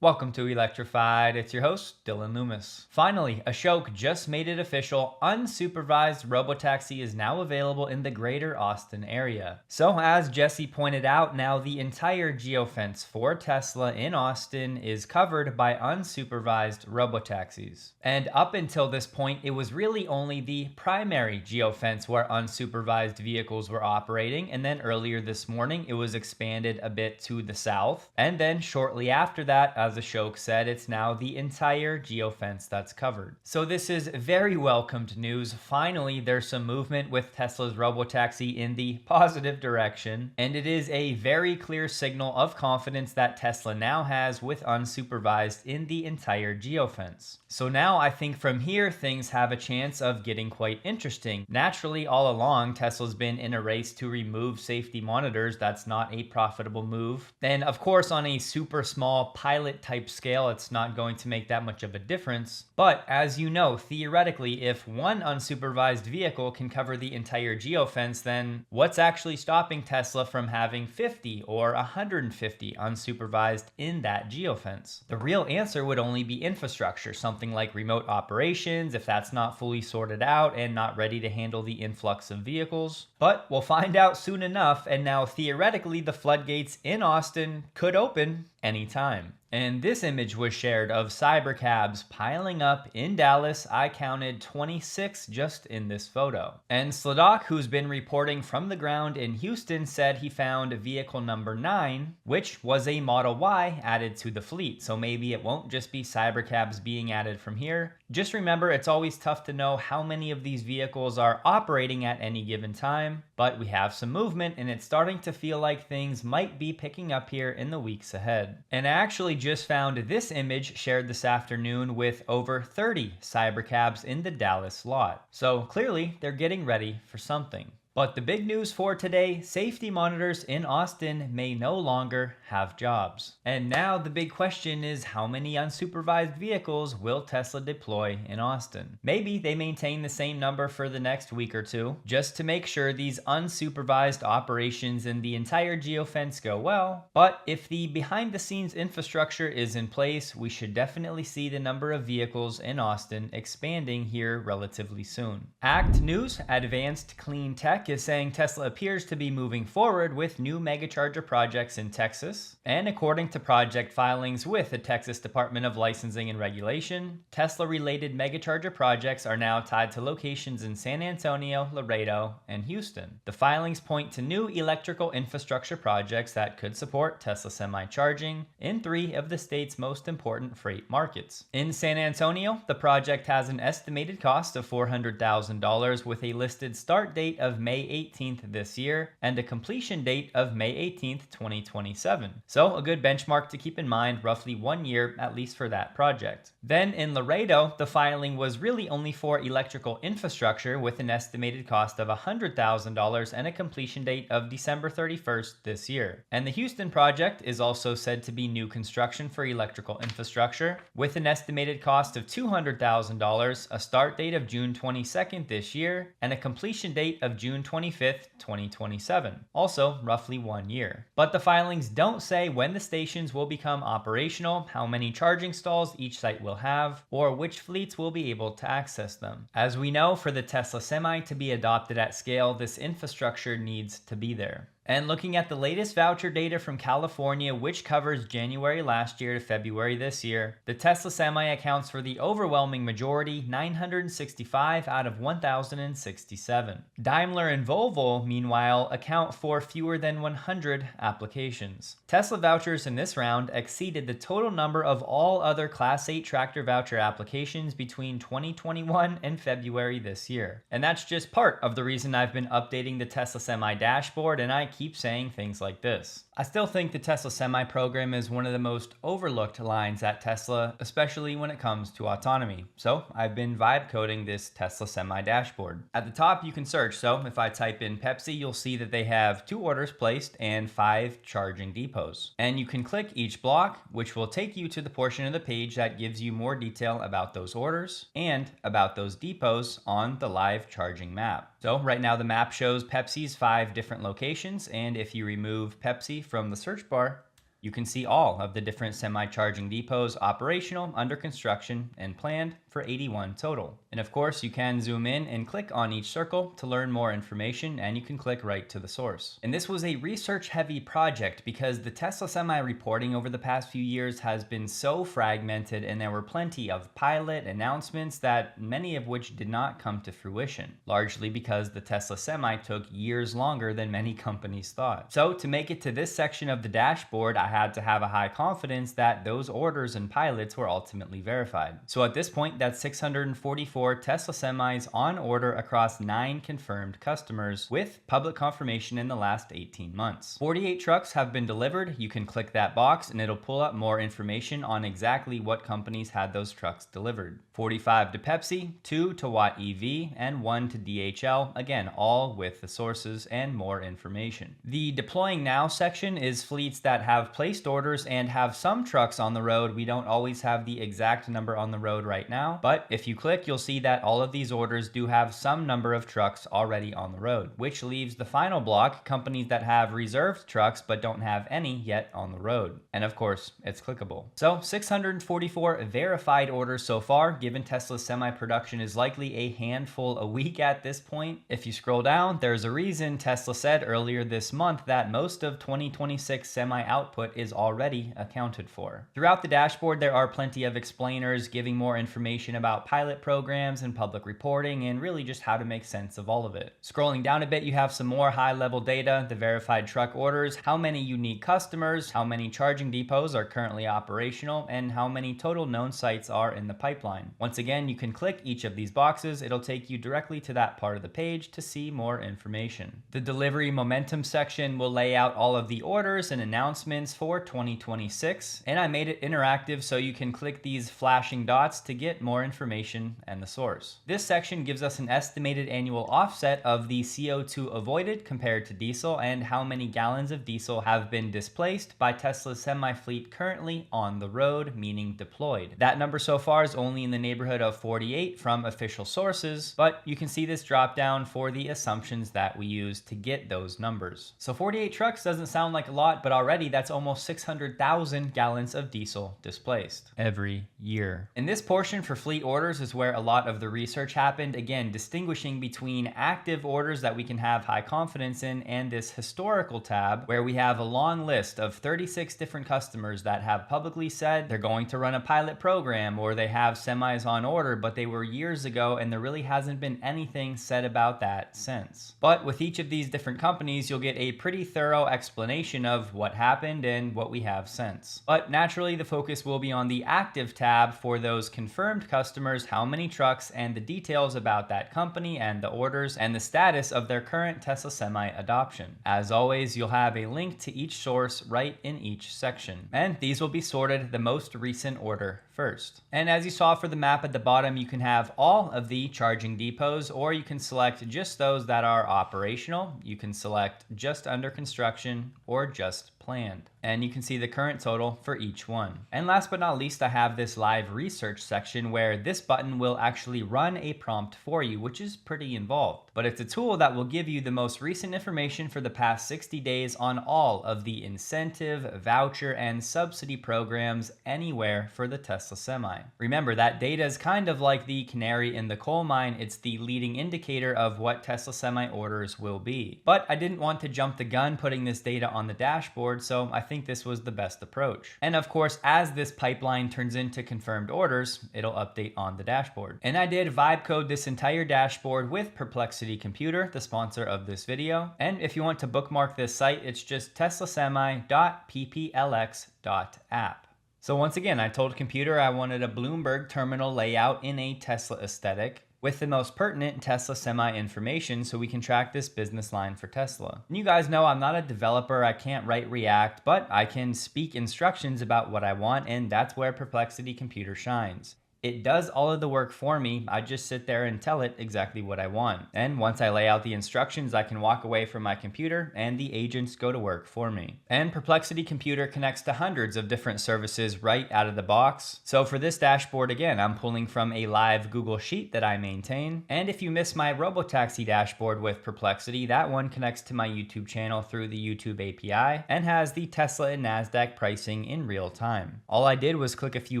Welcome to Electrified. It's your host, Dylan Loomis. Finally, Ashok just made it official. Unsupervised Robotaxi is now available in the greater Austin area. So, as Jesse pointed out, now the entire geofence for Tesla in Austin is covered by unsupervised robotaxis. And up until this point, it was really only the primary geofence where unsupervised vehicles were operating. And then earlier this morning, it was expanded a bit to the south. And then shortly after that, as Ashok said, it's now the entire geofence that's covered. So this is very welcomed news. Finally, there's some movement with Tesla's Robotaxi in the positive direction, and it is a very clear signal of confidence that Tesla now has with unsupervised in the entire geofence. So now I think from here, things have a chance of getting quite interesting. Naturally, all along, Tesla's been in a race to remove safety monitors. That's not a profitable move. And of course, on a super small pilot type scale, it's not going to make that much of a difference. But as you know, theoretically, if one unsupervised vehicle can cover the entire geofence, then what's actually stopping Tesla from having 50 or 150 unsupervised in that geofence? The real answer would only be infrastructure, something like remote operations, if that's not fully sorted out and not ready to handle the influx of vehicles. But we'll find out soon enough, and now theoretically the floodgates in Austin could open anytime. And this image was shared of cybercabs piling up in Dallas. I counted 26 just in this photo. And Sladock, who's been reporting from the ground in Houston, said he found vehicle number 9, which was a Model Y added to the fleet. So maybe it won't just be cybercabs being added from here. Just remember, it's always tough to know how many of these vehicles are operating at any given time, but we have some movement and it's starting to feel like things might be picking up here in the weeks ahead. And I actually just found this image shared this afternoon with over 30 cybercabs in the Dallas lot. So clearly they're getting ready for something. But the big news for today, safety monitors in Austin may no longer have jobs. And now the big question is, how many unsupervised vehicles will Tesla deploy in Austin? Maybe they maintain the same number for the next week or two, just to make sure these unsupervised operations in the entire geofence go well. But if the behind the scenes infrastructure is in place, we should definitely see the number of vehicles in Austin expanding here relatively soon. ACT News, Advanced Clean Tech, is saying Tesla appears to be moving forward with new megacharger projects in Texas. And according to project filings with the Texas Department of Licensing and Regulation, Tesla-related megacharger projects are now tied to locations in San Antonio, Laredo, and Houston. The filings point to new electrical infrastructure projects that could support Tesla semi-charging in 3 of the state's most important freight markets. In San Antonio, the project has an estimated cost of $400,000 with a listed start date of May 18th this year and a completion date of May 18th, 2027. So a good benchmark to keep in mind, roughly 1 year at least for that project. Then in Laredo, the filing was really only for electrical infrastructure with an estimated cost of $100,000 and a completion date of December 31st this year. And the Houston project is also said to be new construction for electrical infrastructure with an estimated cost of $200,000, a start date of June 22nd this year, and a completion date of June 25th, 2027. Also roughly 1 year. But the filings don't say when the stations will become operational, how many charging stalls each site will have, or which fleets will be able to access them. As we know, for the Tesla Semi to be adopted at scale, this infrastructure needs to be there. And looking at the latest voucher data from California, which covers January last year to February this year, the Tesla Semi accounts for the overwhelming majority, 965 out of 1,067. Daimler and Volvo, meanwhile, account for fewer than 100 applications. Tesla vouchers in this round exceeded the total number of all other Class 8 tractor voucher applications between 2021 and February this year. And that's just part of the reason I've been updating the Tesla Semi dashboard, and I keep saying things like this. I still think the Tesla Semi program is one of the most overlooked lines at Tesla, especially when it comes to autonomy. So I've been vibe coding this Tesla Semi dashboard. At the top, you can search. So if I type in Pepsi, you'll see that they have 2 orders placed and 5 charging depots. And you can click each block, which will take you to the portion of the page that gives you more detail about those orders and about those depots on the live charging map. So right now the map shows Pepsi's 5 different locations, and if you remove Pepsi from the search bar, You can see all of the different semi-charging depots operational, under construction, and planned for 81 total. And of course, you can zoom in and click on each circle to learn more information, and you can click right to the source. And this was a research-heavy project because the Tesla Semi reporting over the past few years has been so fragmented, and there were plenty of pilot announcements that many of which did not come to fruition, largely because the Tesla Semi took years longer than many companies thought. So to make it to this section of the dashboard, I had to have a high confidence that those orders and pilots were ultimately verified. So at this point, that's 644 Tesla Semis on order across 9 confirmed customers, with public confirmation in the last 18 months. 48 trucks have been delivered. You can click that box and it'll pull up more information on exactly what companies had those trucks delivered. 45 to Pepsi, 2 to Watt EV, and 1 to DHL, again, all with the sources and more information. The deploying now section is fleets that have placed orders and have some trucks on the road. We don't always have the exact number on the road right now, but if you click, you'll see that all of these orders do have some number of trucks already on the road, which leaves the final block, companies that have reserved trucks but don't have any yet on the road. And of course, it's clickable. So 644 verified orders so far, given Tesla's semi-production is likely a handful a week at this point. If you scroll down, there's a reason Tesla said earlier this month that most of 2026 semi output is already accounted for. Throughout the dashboard, there are plenty of explainers giving more information about pilot programs and public reporting, and really just how to make sense of all of it. Scrolling down a bit, you have some more high-level data, the verified truck orders, how many unique customers, how many charging depots are currently operational, and how many total known sites are in the pipeline. Once again, you can click each of these boxes. It'll take you directly to that part of the page to see more information. The delivery momentum section will lay out all of the orders and announcements for 2026, and I made it interactive so you can click these flashing dots to get more information and the source. This section gives us an estimated annual offset of the CO2 avoided compared to diesel, and how many gallons of diesel have been displaced by Tesla's semi fleet currently on the road, meaning deployed. That number so far is only in the neighborhood of 48 from official sources, but you can see this drop down for the assumptions that we use to get those numbers. So 48 trucks doesn't sound like a lot, but already that's almost 600,000 gallons of diesel displaced every year. In this portion for fleet orders is where a lot of the research happened, again, distinguishing between active orders that we can have high confidence in and this historical tab where we have a long list of 36 different customers that have publicly said they're going to run a pilot program, or they have semis on order, but they were years ago and there really hasn't been anything said about that since. But with each of these different companies, you'll get a pretty thorough explanation of what happened and what we have since. But naturally, the focus will be on the active tab for those confirmed customers, how many trucks, and the details about that company and the orders and the status of their current Tesla Semi adoption. As always, you'll have a link to each source right in each section, and these will be sorted the most recent order first. And as you saw for the map at the bottom, you can have all of the charging depots, or you can select just those that are operational. You can select just under construction or just planned. And you can see the current total for each one. And last but not least, I have this live research section where this button will actually run a prompt for you, which is pretty involved. But it's a tool that will give you the most recent information for the past 60 days on all of the incentive, voucher, and subsidy programs anywhere for the Tesla Semi. Remember, that data is kind of like the canary in the coal mine. It's the leading indicator of what Tesla Semi orders will be. But I didn't want to jump the gun putting this data on the dashboard, so I think this was the best approach. And of course, as this pipeline turns into confirmed orders, it'll update on the dashboard. And I did vibe code this entire dashboard with Perplexity Computer, the sponsor of this video. And if you want to bookmark this site, it's just teslasemi.pplx.app. So once again, I told Computer I wanted a Bloomberg terminal layout in a Tesla aesthetic, with the most pertinent Tesla Semi information so we can track this business line for Tesla. And you guys know I'm not a developer, I can't write React, but I can speak instructions about what I want, and that's where Perplexity Computer shines. It does all of the work for me. I just sit there and tell it exactly what I want. And once I lay out the instructions, I can walk away from my computer and the agents go to work for me. And Perplexity Computer connects to hundreds of different services right out of the box. So for this dashboard, again, I'm pulling from a live Google Sheet that I maintain. And if you miss my Robotaxi dashboard with Perplexity, that one connects to my YouTube channel through the YouTube API and has the Tesla and NASDAQ pricing in real time. All I did was click a few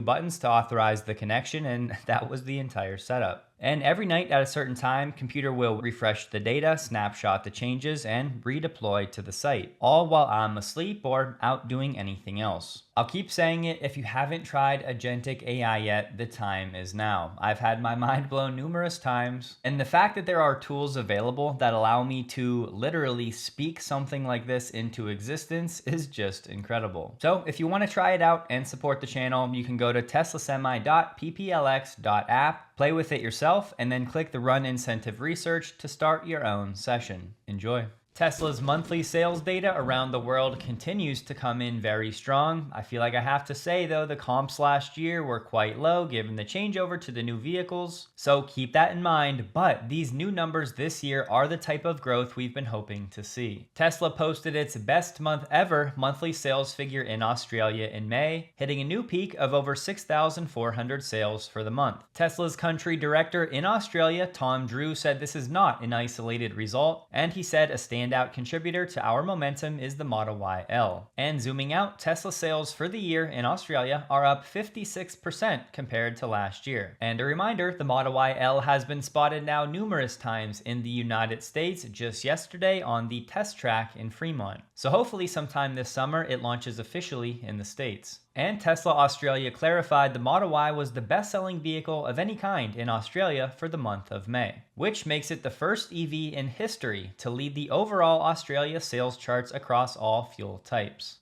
buttons to authorize the connection, and that was the entire setup. And every night at a certain time, computer will refresh the data, snapshot the changes, and redeploy to the site, all while I'm asleep or out doing anything else. I'll keep saying it, if you haven't tried Agentic AI yet, the time is now. I've had my mind blown numerous times, and the fact that there are tools available that allow me to literally speak something like this into existence is just incredible. So if you want to try it out and support the channel, you can go to teslasemi.pplx.app, play with it yourself, and then click the Run Incentive Research to start your own session. Enjoy. Tesla's monthly sales data around the world continues to come in very strong. I feel like I have to say though, the comps last year were quite low given the changeover to the new vehicles. So keep that in mind, but these new numbers this year are the type of growth we've been hoping to see. Tesla posted its best month ever monthly sales figure in Australia in May, hitting a new peak of over 6,400 sales for the month. Tesla's country director in Australia, Tom Drew, said this is not an isolated result, and he said a standout contributor to our momentum is the Model Y L. And zooming out, Tesla sales for the year in Australia are up 56% compared to last year. And a reminder, the Model Y L has been spotted now numerous times in the United States, just yesterday on the test track in Fremont. So hopefully sometime this summer it launches officially in the States. And Tesla Australia clarified the Model Y was the best-selling vehicle of any kind in Australia for the month of May, which makes it the first EV in history to lead the overall Australia sales charts across all fuel types.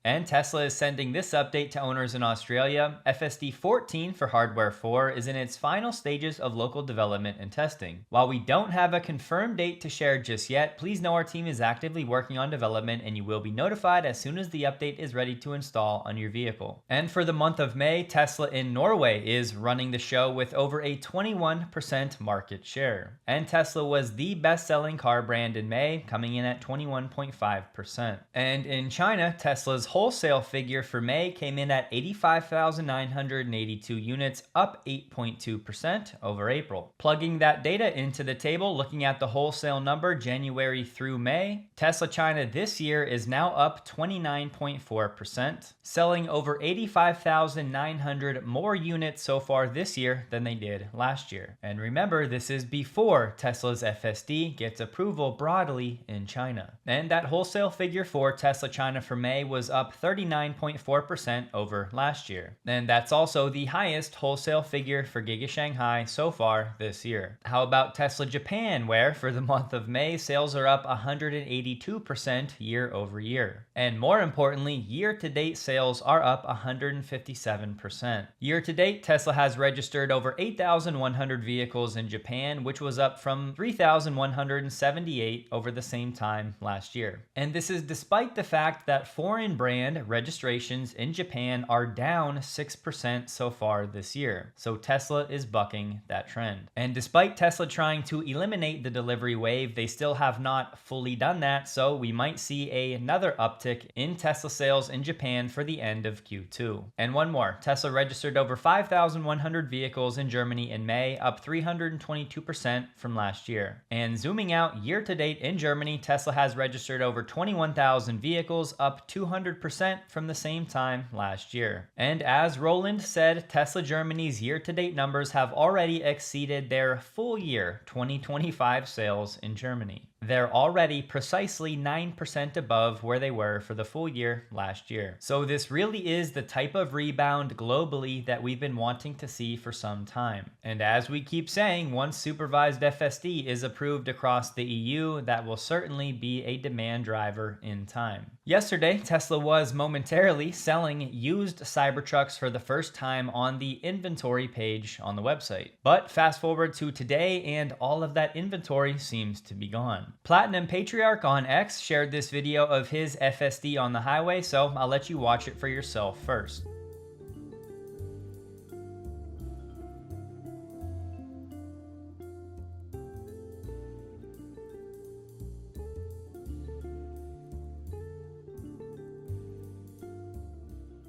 And Tesla is sending this update to owners in Australia. FSD 14 for Hardware 4 is in its final stages of local development and testing. While we don't have a confirmed date to share just yet, please know our team is actively working on development and you will be notified as soon as the update is ready to install on your vehicle. And for the month of May, Tesla in Norway is running the show with over a 21% market share. And Tesla was the best-selling car brand in May, coming in at 21.5%. And in China, Tesla's wholesale figure for May came in at 85,982 units, up 8.2% over April. Plugging that data into the table, looking at the wholesale number January through May, Tesla China this year is now up 29.4%, selling over 85,900 more units so far this year than they did last year. And remember, this is before Tesla's FSD gets approval broadly in China. And that wholesale figure for Tesla China for May was up 39.4% over last year. And that's also the highest wholesale figure for Giga Shanghai so far this year. How about Tesla Japan, where for the month of May, sales are up 182% year over year. And more importantly, year-to-date sales are up 157%. Year-to-date, Tesla has registered over 8,100 vehicles in Japan, which was up from 3,178 over the same time last year. And this is despite the fact that foreign brand registrations in Japan are down 6% so far this year. So Tesla is bucking that trend. And despite Tesla trying to eliminate the delivery wave, they still have not fully done that. So we might see another uptick in Tesla sales in Japan for the end of Q2. And one more, Tesla registered over 5,100 vehicles in Germany in May, up 322% from last year. And zooming out, year to date in Germany, Tesla has registered over 21,000 vehicles, up 200% from the same time last year. And as Roland said, Tesla Germany's year-to-date numbers have already exceeded their full year 2025 sales in Germany. They're already precisely 9% above where they were for the full year last year. So this really is the type of rebound globally that we've been wanting to see for some time. And as we keep saying, once supervised FSD is approved across the EU, that will certainly be a demand driver in time. Yesterday, Tesla was momentarily selling used Cybertrucks for the first time on the inventory page on the website. But fast forward to today and all of that inventory seems to be gone. Platinum Patriarch on X shared this video of his FSD on the highway, so I'll let you watch it for yourself first.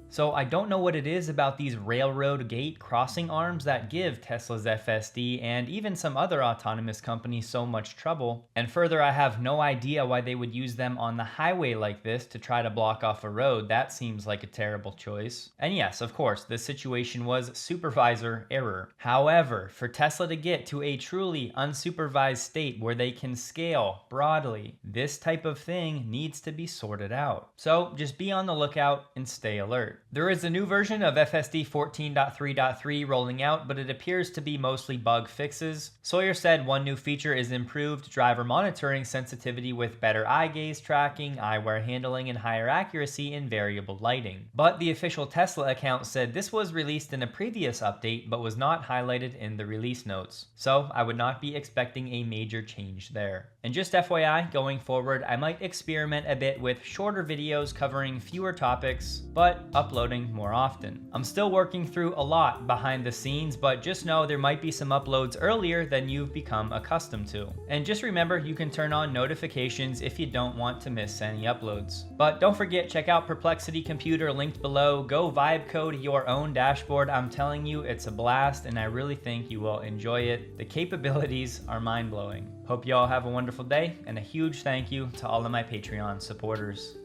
So I don't know what it is about these railroad gate crossing arms that give Tesla's FSD and even some other autonomous companies so much trouble. And further, I have no idea why they would use them on the highway like this to try to block off a road. That seems like a terrible choice. And yes, of course, this situation was supervisor error. However, for Tesla to get to a truly unsupervised state where they can scale broadly, this type of thing needs to be sorted out. So just be on the lookout and stay alert. There is a new version of FSD 14.3.3 rolling out, but it appears to be mostly bug fixes. Sawyer said one new feature is improved driver monitoring sensitivity with better eye gaze tracking, eyewear handling, and higher accuracy in variable lighting. But the official Tesla account said this was released in a previous update but was not highlighted in the release notes. So I would not be expecting a major change there. And just FYI, going forward, I might experiment a bit with shorter videos covering fewer topics, but uploading more often. I'm still working through a lot behind the scenes, but just know there might be some uploads earlier than you've become accustomed to. And just remember, you can turn on notifications if you don't want to miss any uploads. But don't forget, check out Perplexity Computer linked below. Go vibe code your own dashboard. I'm telling you, it's a blast, and I really think you will enjoy it. The capabilities are mind-blowing. Hope you all have a wonderful day, and a huge thank you to all of my Patreon supporters.